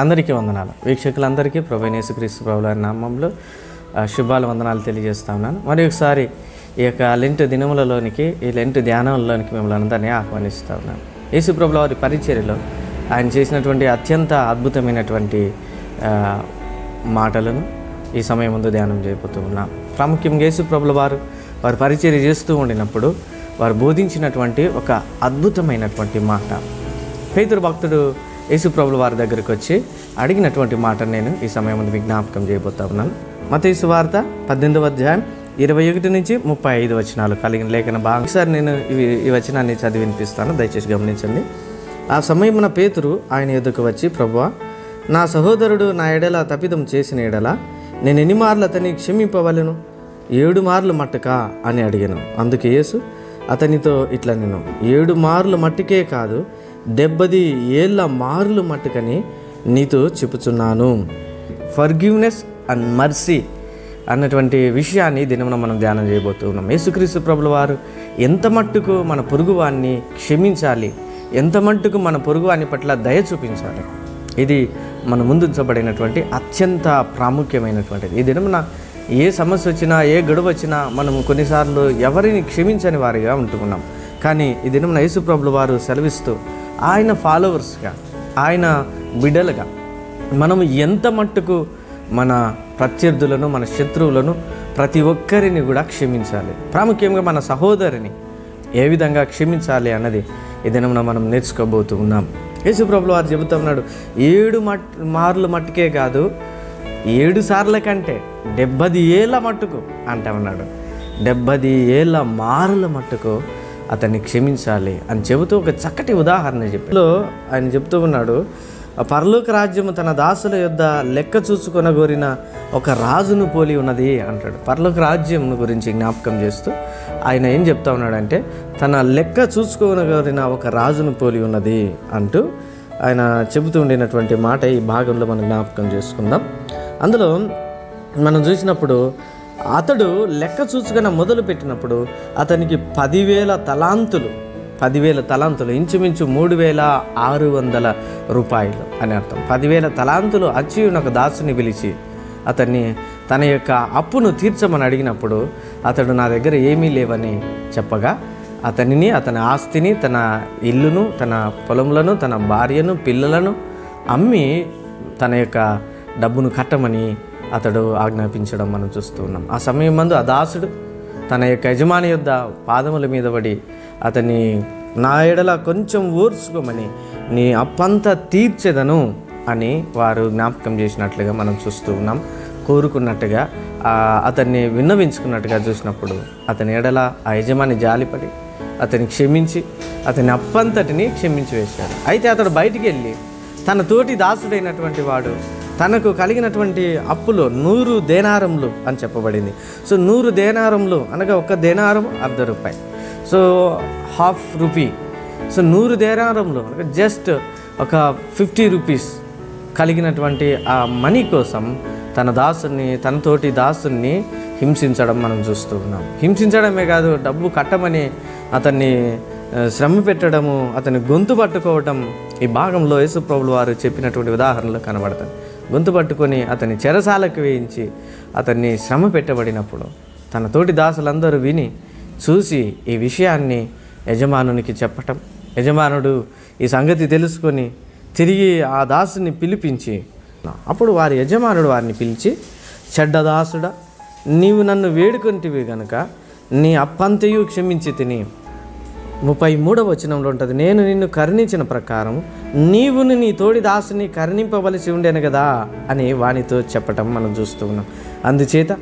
అందరికీ వందనాలు. వీక్షకులందరికీ ప్రభువైన యేసుక్రీస్తు ప్రభువారి నామములో శుభాలు వందనాలు తెలియజేస్తా ఉన్నాను. మరి ఒకసారి ఈ యొక్క లెంట్ దినములలోనికి, ఈ లెంట్ ధ్యానంలోనికి మిమ్మల్ని అందరినీ ఆహ్వానిస్తూ ఉన్నాను. యేసు ప్రభుల వారి పరిచర్యలో ఆయన చేసినటువంటి అత్యంత అద్భుతమైనటువంటి మాటలను ఈ సమయం ముందు ధ్యానం చేయబోతూ ఉన్నాం. ప్రాముఖ్యంగా యేసు ప్రభుల వారి పరిచర్య చేస్తూ ఉండినప్పుడు వారు బోధించినటువంటి ఒక అద్భుతమైనటువంటి మాట, పేతురు భక్తుడు యేసు ప్రభుల వారి దగ్గరికి వచ్చి అడిగినటువంటి మాట నేను ఈ సమయం ముందు విజ్ఞాపకం చేయబోతా ఉన్నాను. మత్తయి సువార్త 18వ అధ్యాయం 21 నుంచి 35 వచనాలు కలిగిన లేఖన భాగం. ఒకసారి నేను ఈ వచనాన్ని చదివి వినిపిస్తాను, దయచేసి గమనించండి. ఆ సమయమున పేతురు ఆయన ఎదుకు వచ్చి, ప్రభువా, నా సహోదరుడు నా ఎడల తప్పిదం చేసిన ఎడల నేను ఎన్ని మార్లు అతన్ని క్షమింపవలను? 7 మార్లు మట్టుకా అని అడిగాను. అందుకే యేసు అతనితో ఇట్లా, నేను 7 మార్లు మట్టుకే కాదు, 70 ఏళ్ళ మార్లు మట్టుకని నీతో చెప్పుచున్నాను. ఫర్గివ్నెస్ అండ్ మర్సీ అన్నటువంటి విషయాన్ని దినమున మనం ధ్యానం చేయబోతూ ఉన్నాం. యేసుక్రీస్తు ప్రభుల వారు ఎంత మట్టుకు మన పొరుగువాన్ని క్షమించాలి, ఎంత మట్టుకు మన పొరుగువాని పట్ల దయ చూపించాలి, ఇది మన ముందుంచబడినటువంటి అత్యంత ప్రాముఖ్యమైనటువంటిది. ఈ దినమున ఏ సమస్య వచ్చినా, ఏ గడువు వచ్చినా మనం కొన్నిసార్లు ఎవరిని క్షమించని వారిగా ఉంటున్నాం. కానీ ఈ దినమున యేసు ప్రభుల వారు సెలవిస్తూ ఆయన ఫాలోవర్స్గా, ఆయన బిడ్డలుగా మనం ఎంత మట్టుకు మన ప్రత్యర్థులను, మన శత్రువులను, ప్రతి ఒక్కరిని కూడా క్షమించాలి. ప్రాముఖ్యంగా మన సహోదరిని ఏ విధంగా క్షమించాలి అన్నది ఈ దినమున మనం నేర్చుకోబోతూ ఉన్నాం. యేసు ప్రభుల వారు చెబుతూ ఉన్నాడు, 7 మార్లు మట్టుకే కాదు, 7 సార్ల కంటే 70 ఏళ్ళ మట్టుకు అంటా ఉన్నాడు. 70 ఏళ్ళ మార్ల మట్టుకు అతన్ని క్షమించాలి అని చెబుతూ ఒక చక్కటి ఉదాహరణ చెప్పి ఆయన చెప్తూ ఉన్నాడు, పరలోక రాజ్యము తన దాసుల యొద్ద లెక్క చూసుకొనగోరిన ఒక రాజును పోలి ఉన్నది అంటాడు. పరలోక రాజ్యం గురించి జ్ఞాపకం చేస్తూ ఆయన ఏం చెప్తా ఉన్నాడంటే, తన లెక్క చూసుకొనగోరిన ఒక రాజును పోలి ఉన్నది అంటూ ఆయన చెబుతూ ఉండినటువంటి మాట ఈ భాగంలో మనం జ్ఞాపకం చేసుకుందాం. అందులో మనం చూసినప్పుడు అతడు లెక్క చూసుకుని మొదలు పెట్టినప్పుడు అతనికి 10,000 తలాంతులు ఇంచుమించు 3,600 రూపాయలు అని అర్థం. 10,000 తలాంతులు అచ్చి ఒక దాసుని పిలిచి అతన్ని తన యొక్క అప్పును తీర్చమని అడిగినప్పుడు అతడు నా దగ్గర ఏమీ లేవని చెప్పగా అతనిని, అతని ఆస్తిని, తన ఇల్లును, తన పొలములను, తన భార్యను, పిల్లలను అమ్మి తన యొక్క డబ్బును కట్టమని అతడు ఆజ్ఞాపించడం మనం చూస్తూ ఉన్నాం. ఆ సమయం మందు ఆ దాసుడు తన యొక్క యజమాని యొద్ద పాదముల మీద పడి అతన్ని, నా ఎడల కొంచెం ఓర్చుకోమని, నీ అప్పంతా తీర్చెదను అని వారు జ్ఞాపకం చేసినట్లుగా మనం చూస్తూ ఉన్నాం. కోరుకున్నట్టుగా అతన్ని విన్నవించుకున్నట్టుగా చూసినప్పుడు అతని ఎడల ఆ యజమాని జాలిపడి అతన్ని క్షమించి అతని అప్పంతటిని క్షమించి వేశాడు. అయితే అతడు బయటికి వెళ్ళి తన తోటి దాసుడైనటువంటి వాడు తనకు కలిగినటువంటి అప్పులు 100 దేనారములు అని చెప్పబడింది. సో 100 దేనారములు అనగా ఒక దేనారం ₹1/2, సో ½ రూపీ. సో 100 దేనారములు అనగా జస్ట్ ఒక 50 రూపీస్ కలిగినటువంటి ఆ మనీ కోసం తనతోటి దాసుని హింసించడం మనం చూస్తూ ఉన్నాం. హింసించడమే కాదు, డబ్బు కట్టమని అతన్ని శ్రమ పెట్టడము, అతని గొంతు పట్టుకోవటం ఈ భాగంలో యేసు ప్రభుల వారు చెప్పినటువంటి ఉదాహరణలు కనబడతాయి. గొంతు పట్టుకొని అతన్ని చెరసాలకు వేయించి అతన్ని శ్రమ పెట్టబడినప్పుడు తన తోటి దాసులందరూ విని చూసి ఈ విషయాన్ని యజమానునికి చెప్పటం, యజమానుడు ఈ సంగతి తెలుసుకొని తిరిగి ఆ దాసుని పిలిపించి, అప్పుడు వారి యజమానుడు వారిని పిలిచి, చెడ్డదాసుడా, నీవు నన్ను వేడుకొంటివి గనుక నీ అప్పంతయు క్షమించి తిని, 33వ వచనంలో ఉంటుంది, నేను నిన్ను కరుణించిన ప్రకారం నీవును నీ తోడి దాసుని కరుణింపవలసి ఉండేను కదా అని వానితో చెప్పటం మనం చూస్తూ ఉన్నాం. అందుచేత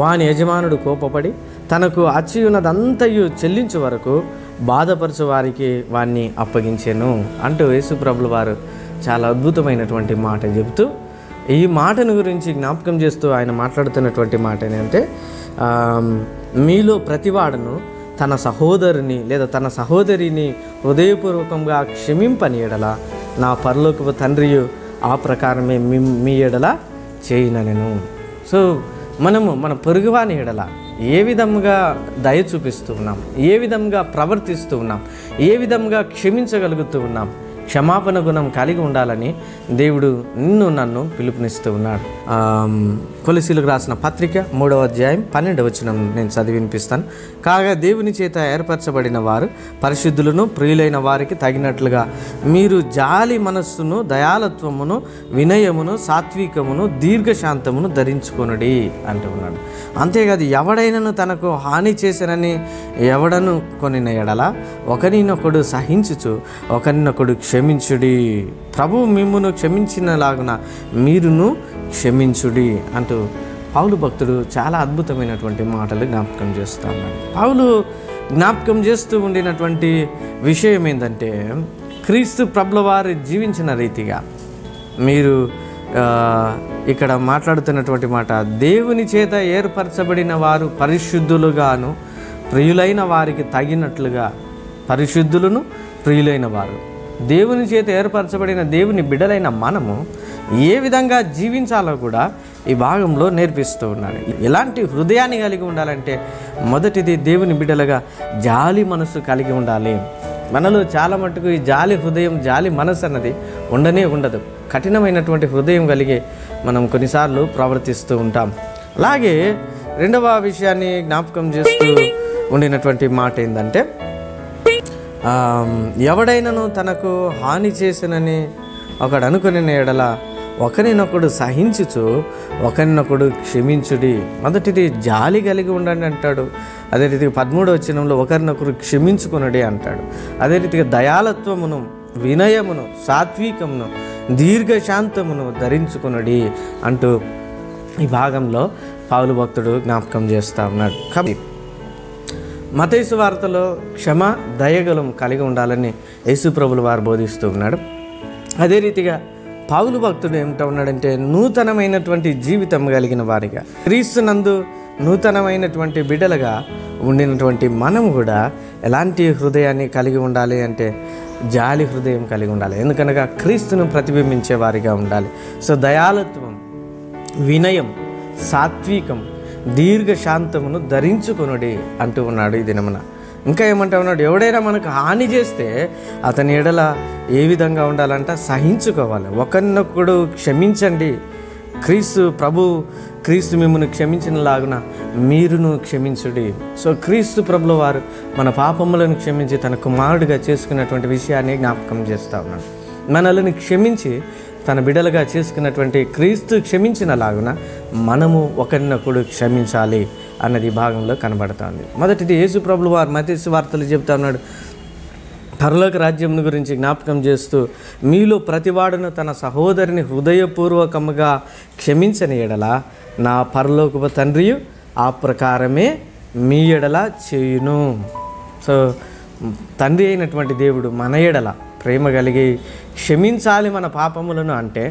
వాని యజమానుడు కోపపడి తనకు అచ్చి ఉన్నదంతయు చెల్లించే వరకు బాధపరచు వారికి వాణ్ణి అప్పగించాను అంటూ యేసు ప్రభుల వారు చాలా అద్భుతమైనటువంటి మాట చెబుతూ ఈ మాటను గురించి జ్ఞాపకం చేస్తూ ఆయన మాట్లాడుతున్నటువంటి మాట ఏంటంటే, మీలో ప్రతివాడును తన సహోదరుని లేదా తన సహోదరిని హృదయపూర్వకంగా క్షమింపని ఎడల నా పరలోకపు తండ్రియు ఆ ప్రకారమే మీ ఎడల చేయనెను. సో మనము మన పొరుగువాని ఎడల ఏ విధంగా దయ చూపిస్తూ ఉన్నాం, ఏ విధంగా ప్రవర్తిస్తూ ఉన్నాం, ఏ విధంగా క్షమించగలుగుతూ ఉన్నాం, క్షమాపణ గుణం కలిగి ఉండాలని దేవుడు నన్ను పిలుపునిస్తూ ఉన్నాడు. కొలసీలకు రాసిన పత్రిక 3వ అధ్యాయం 12వ వచనం నేను చదివి వినిపిస్తాను. కాగా దేవుని చేత ఏర్పరచబడిన వారు పరిశుద్ధులను ప్రియులైన వారికి తగినట్లుగా మీరు జాలి మనస్సును, దయాలత్వమును, వినయమును, సాత్వికమును, దీర్ఘశాంతమును ధరించుకొనుడి అంటూ ఉన్నాడు. అంతేకాదు ఎవడైనను తనకు హాని చేసినని ఎవడను కొనిన ఎడల ఒకరినొకడు సహించుచు ఒకరినొకడు క్షమించుడి. ప్రభువు మిమ్మును క్షమించినలాగున మీరును క్షమించుడి అంటూ పౌలు భక్తుడు చాలా అద్భుతమైనటువంటి మాటలు జ్ఞాపకం చేస్తూ ఉన్నాడు. పౌలు జ్ఞాపకం చేస్తూ ఉండినటువంటి విషయం ఏంటంటే, క్రీస్తు ప్రభుల వారు జీవించిన రీతిగా మీరు ఇక్కడ మాట్లాడుతున్నటువంటి మాట, దేవుని చేత ఏర్పరచబడిన వారు పరిశుద్ధులుగాను ప్రియులైన వారికి తగినట్లుగా, పరిశుద్ధులను ప్రియులైన వారు, దేవుని చేత ఏర్పరచబడిన దేవుని బిడ్డలైన మనము ఏ విధంగా జీవించాలో కూడా ఈ భాగంలో నేర్పిస్తూ ఉన్నాడు. ఎలాంటి హృదయాన్ని కలిగి ఉండాలంటే, మొదటిది దేవుని బిడ్డలుగా జాలి మనసు కలిగి ఉండాలి. మనలో చాలా మటుకు ఈ జాలి హృదయం, జాలి మనసు అన్నది ఉండదు. కఠినమైనటువంటి హృదయం కలిగి మనం కొన్నిసార్లు ప్రవర్తిస్తూ ఉంటాం. అలాగే రెండవ విషయాన్ని జ్ఞాపకం చేస్తూ ఉండినటువంటి మాట ఏంటంటే, ఎవడైనను తనకు హాని చేసినని ఒకడు అనుకుని ఎడల ఒకరినొకడు సహించుచు ఒకరినొకడు క్షమించుడి. మొదటిది జాలి కలిగి ఉండండి అంటాడు. అదే రీతిగా 13వ వచనంలో ఒకరినొకరు క్షమించుకొనుడి అంటాడు. అదే రీతిగా దయాలత్వమును, వినయమును, సాత్వికమును, దీర్ఘశాంతమును ధరించుకొనుడి అంటూ ఈ భాగంలో పౌలు భక్తుడు జ్ఞాపకం చేస్తూ ఉన్నాడు. కాబట్టి మత్తయి సువార్తలో క్షమ, దయగలం కలిగి ఉండాలని యేసు ప్రభులు వారు బోధిస్తూ ఉన్నాడు. అదే రీతిగా పౌలు భక్తుడు ఏమిటో ఉన్నాడంటే, నూతనమైనటువంటి జీవితం కలిగిన వారిగా, క్రీస్తునందు నూతనమైనటువంటి బిడ్డలుగా ఉండినటువంటి మనము కూడా ఎలాంటి హృదయాన్ని కలిగి ఉండాలి అంటే, జాలి హృదయం కలిగి ఉండాలి. ఎందుకనగా క్రీస్తును ప్రతిబింబించే వారిగా ఉండాలి. సో దయాలత్వం, వినయం, సాత్వికం, దీర్ఘశాంతమును ధరించుకొనుడి అంటూ ఉన్నాడు ఈ దినమున. ఇంకా ఏమంటా ఉన్నాడు, ఎవడైనా మనకు హాని చేస్తే అతని ఎడల ఏ విధంగా ఉండాలంట, సహించుకోవాలి. ఒకరినొకడు క్షమించండి. క్రీస్తు మిమ్మల్ని క్షమించినలాగున మీరును క్షమించుడి. సో క్రీస్తు ప్రభుల వారు మన పాపములను క్షమించి తన కుమారుడిగా చేసుకున్నటువంటి విషయాన్ని జ్ఞాపకం చేస్తూ ఉన్నాడు. మనల్ని క్షమించి తన బిడ్డలుగా చేసుకున్నటువంటి క్రీస్తు క్షమించినలాగున మనము ఒకరినొకడు క్షమించాలి అన్నది భాగంలో కనబడుతుంది. మొదటిది యేసు ప్రభులు వారు మత్తయి సువార్తలు చెప్తా ఉన్నాడు. పరలోక రాజ్యం గురించి జ్ఞాపకం చేస్తూ, మీలో ప్రతివాడును తన సహోదరిని హృదయపూర్వకముగా క్షమించని ఎడల నా పరలోకపు తండ్రియు ఆ ప్రకారమే మీ ఎడల చేయును. సో తండ్రి అయినటువంటి దేవుడు మన ఎడల ప్రేమ కలిగి క్షమించాలి మన పాపములను అంటే,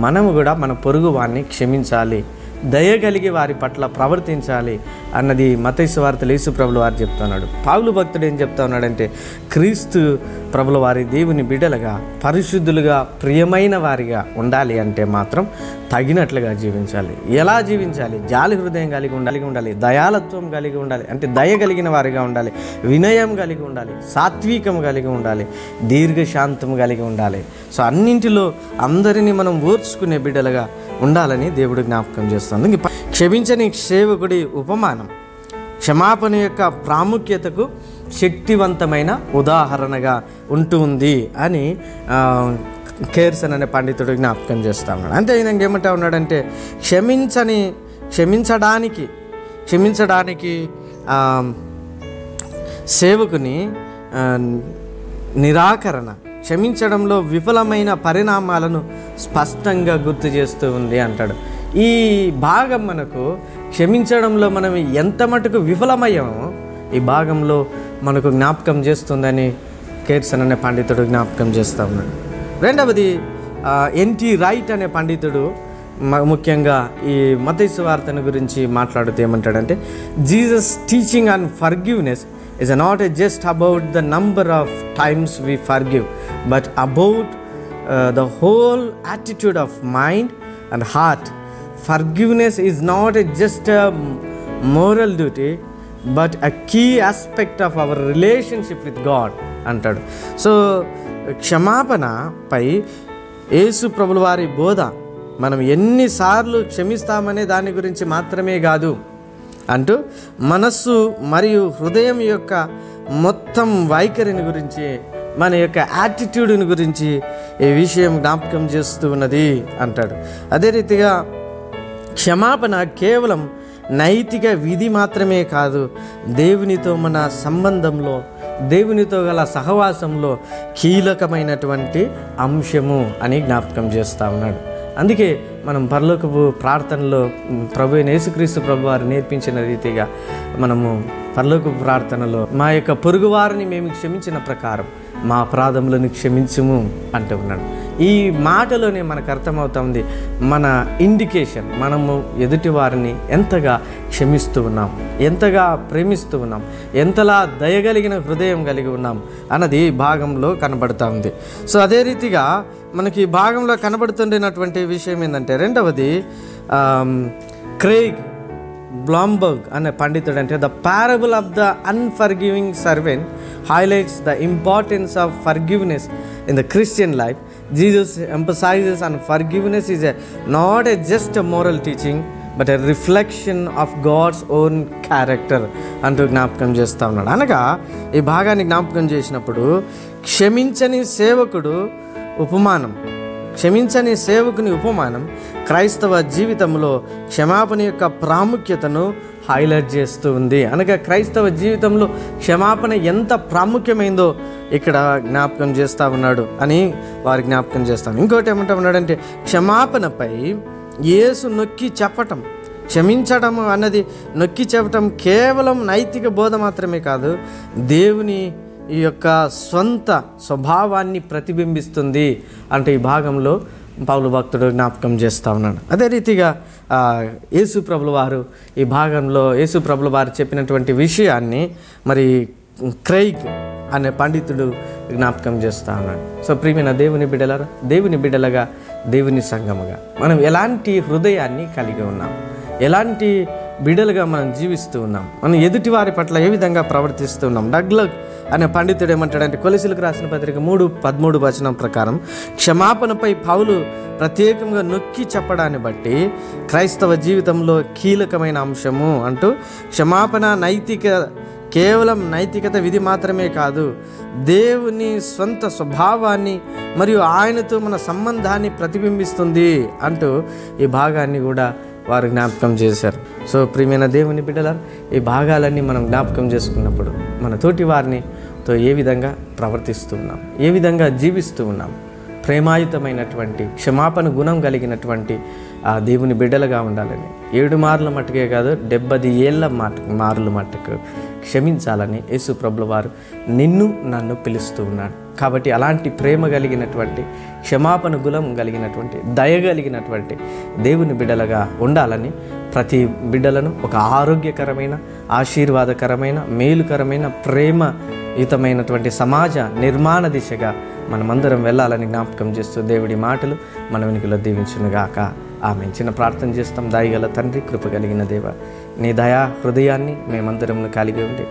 మనము కూడా మన పొరుగు వారిని క్షమించాలి, దయ కలిగి వారి పట్ల ప్రవర్తించాలి అన్నది మత్తయి సువార్తలో యేసు ప్రభుల వారు చెప్తున్నాడు. పౌలు భక్తుడు ఏం చెప్తా ఉన్నాడంటే, క్రీస్తు ప్రభుల వారి దేవుని బిడ్డలుగా, పరిశుద్ధులుగా, ప్రియమైన వారిగా ఉండాలి అంటే మాత్రం తగినట్లుగా జీవించాలి. ఎలా జీవించాలి? జాలి హృదయం కలిగి ఉండాలి, దయాలత్వం కలిగి ఉండాలి, అంటే దయ కలిగిన వారిగా ఉండాలి, వినయం కలిగి ఉండాలి, సాత్వికం కలిగి ఉండాలి, దీర్ఘశాంతం కలిగి ఉండాలి. సో అన్నింటిలో అందరినీ మనం ఓర్చుకునే బిడ్డలుగా ఉండాలని దేవుడు జ్ఞాపకం చేస్తుంది. క్షమించని సేవకుడి ఉపమానం క్షమాపణ యొక్క ప్రాముఖ్యతకు శక్తివంతమైన ఉదాహరణగా ఉంటుంది అని కేర్సన్ అనే పండితుడు జ్ఞాపకం చేస్తూ ఉన్నాడు. అంతే విధంగా ఏమంటా ఉన్నాడంటే, క్షమించడానికి సేవకుని నిరాకరణ క్షమించడంలో విఫలమైన పరిణామాలను స్పష్టంగా గుర్తు చేస్తూ ఉంది అంటాడు. ఈ భాగం మనకు క్షమించడంలో మనం ఎంత మటుకు విఫలమయ్యామో ఈ భాగంలో మనకు జ్ఞాపకం చేస్తుందని కేర్సన్ అనే పండితుడు జ్ఞాపకం చేస్తూ ఉన్నాడు. రెండవది ఎన్టీ రైట్ అనే పండితుడు ముఖ్యంగా ఈ మత్తయి సువార్తను గురించి మాట్లాడుతూ ఏమంటాడంటే, Jesus teaching on forgiveness is not just about the number of times we forgive, but about the whole attitude of mind and heart. Forgiveness is not just a moral duty, but a key aspect of our relationship with God అంటాడు. So క్షమాపణపై యేసు ప్రభుల వారి బోధ మనం ఎన్నిసార్లు క్షమిస్తామనే దాని గురించి మాత్రమే కాదు అంటూ మనస్సు మరియు హృదయం యొక్క మొత్తం వైఖరిని గురించి, మన యొక్క యాటిట్యూడ్ని గురించి ఈ విషయం జ్ఞాపకం చేస్తూ ఉన్నది అంటాడు. అదే రీతిగా క్షమాపణ కేవలం నైతిక విధి మాత్రమే కాదు, దేవునితో మన సంబంధంలో, దేవునితో గల సహవాసంలో కీలకమైనటువంటి అంశము అని జ్ఞాపకం చేస్తూ ఉన్నాడు. అందుకే మనం పరలోకపు ప్రార్థనలో ప్రభువైన యేసుక్రీస్తు ప్రభు వారు నేర్పించిన రీతిగా మనము పరలోకపు ప్రార్థనలో మా యొక్క పొరుగువారిని మేము క్షమించిన ప్రకారం మా అపరాధములను క్షమించుము అంటూ ఉన్నాడు. ఈ మాటలోనే మనకు అర్థమవుతుంది మన ఇండికేషన్, మనము ఎదుటి వారిని ఎంతగా క్షమిస్తూ ఉన్నాం, ఎంతగా ప్రేమిస్తూ ఉన్నాం, ఎంతలా దయగలిగిన హృదయం కలిగి ఉన్నాం అన్నది ఈ భాగంలో కనబడుతూ ఉంది. సో అదే రీతిగా మనకి ఈ భాగంలో కనబడుతుండేటువంటి విషయం ఏంటంటే, రెండవది క్రెయిగ్ బ్లాంబర్గ్ అనే పండితుడు అంటే the parable of the unforgiving servant highlights the importance of forgiveness in the Christian life. Jesus emphasizes on forgiveness is not just a moral teaching but a reflection of God's own character అంటూ జ్ఞాపకం చేస్తూ ఉన్నాడు. అనగా ఈ భాగాన్ని జ్ఞాపకం చేసినప్పుడు క్షమించని సేవకుని ఉపమానం క్రైస్తవ జీవితంలో క్షమాపణ యొక్క ప్రాముఖ్యతను హైలైట్ చేస్తూ ఉంది. అనగా క్రైస్తవ జీవితంలో క్షమాపణ ఎంత ప్రాముఖ్యమైందో ఇక్కడ జ్ఞాపకం చేస్తూ ఉన్నాడు అని వారు జ్ఞాపకం చేస్తాను. ఇంకోటి ఏమంటా ఉన్నాడంటే, క్షమాపణపై యేసు నొక్కి చెప్పటం, క్షమించడం అన్నది నొక్కి చెప్పటం కేవలం నైతిక బోధ మాత్రమే కాదు, దేవుని ఈ యొక్క స్వంత స్వభావాన్ని ప్రతిబింబిస్తుంది అంటే ఈ భాగంలో పౌలు భక్తుడు జ్ఞాపకం చేస్తూ ఉన్నాడు. అదే రీతిగా యేసు ప్రభుల వారు ఈ భాగంలో యేసు ప్రభుల వారు చెప్పినటువంటి విషయాన్ని మరి క్రెయిగ్ అనే పండితుడు జ్ఞాపకం చేస్తూ ఉన్నాడు. సో ప్రియమైన దేవుని బిడ్డలుగా దేవుని సంఘముగా మనం ఎలాంటి హృదయాన్ని కలిగి ఉన్నాం, ఎలాంటి బిడ్డలుగా మనం జీవిస్తూ ఉన్నాం, మనం ఎదుటి వారి పట్ల ఏ విధంగా ప్రవర్తిస్తూ ఉన్నాం. డగ్లగ్ అనే పండితుడు ఏమంటాడంటే, కొలసీలకు రాసిన పత్రిక 3:13 వచనం ప్రకారం క్షమాపణపై పౌలు ప్రత్యేకంగా నొక్కి చెప్పడాన్ని బట్టి క్రైస్తవ జీవితంలో కీలకమైన అంశము అంటూ, క్షమాపణ కేవలం నైతికత విధి మాత్రమే కాదు, దేవుని స్వంత స్వభావాన్ని మరియు ఆయనతో మన సంబంధాన్ని ప్రతిబింబిస్తుంది అంటూ ఈ భాగాన్ని కూడా వారు జ్ఞాపకం చేశారు. సో ప్రియమైన దేవుని బిడ్డలారా, ఈ భాగాలన్నీ మనం జ్ఞాపకం చేసుకున్నప్పుడు మన తోటి వారినితో ఏ విధంగా ప్రవర్తిస్తూ ఉన్నాం, ఏ విధంగా జీవిస్తూ ఉన్నాం, ప్రేమాయుతమైనటువంటి క్షమాపణ గుణం కలిగినటువంటి ఆ దేవుని బిడ్డలుగా ఉండాలని, 7 మార్ల మట్టుకే కాదు 70 ఏళ్ళ మార్లు మట్టుకు క్షమించాలని యేసు ప్రభుల వారు నన్ను పిలుస్తూ ఉన్నాడు. కాబట్టి అలాంటి ప్రేమ కలిగినటువంటి, క్షమాపణ గుణం కలిగినటువంటి, దయ కలిగినటువంటి దేవుని బిడ్డలుగా ఉండాలని ప్రతి బిడ్డలను ఒక ఆరోగ్యకరమైన, ఆశీర్వాదకరమైన, మేలుకరమైన, ప్రేమయుతమైనటువంటి సమాజ నిర్మాణ దిశగా మనమందరం వెళ్ళాలని జ్ఞాపకం చేస్తూ దేవుడి మాటలు మన వెనుకలో దీవించునుగాక. ఆమె చిన్న ప్రార్థన చేస్తాం. దయగల తండ్రి, కృప కలిగిన దేవ, నీ దయా హృదయాన్ని మేమందరం కలిగి ఉండి,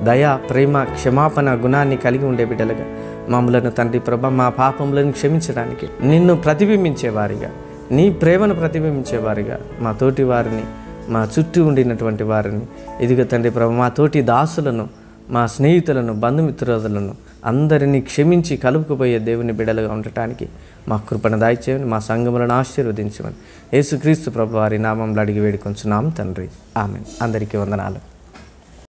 దయా, ప్రేమ, క్షమాపణ గుణాన్ని కలిగి ఉండే బిడ్డలుగా మమ్మలను తండ్రి ప్రభ మా పాపములను క్షమించడానికి నిన్ను ప్రతిబింబించేవారిగా, నీ ప్రేమను ప్రతిబింబించేవారిగా మా తోటి వారిని, మా చుట్టూ ఉండినటువంటి వారిని, ఇదిగో తండ్రి ప్రభ మా తోటి దాసులను, మా స్నేహితులను, బంధుమిత్రులను అందరినీ క్షమించి కలుపుకుపోయే దేవుని బిడ్డలుగా ఉండటానికి మా కృపను దయచేయమని, మా సంఘములను ఆశీర్వదించమని యేసుక్రీస్తు ప్రభు వారి నామంలో అడిగి వేడుకొంచున్నాం తండ్రి. ఆమేన్. అందరికీ వందనాలు.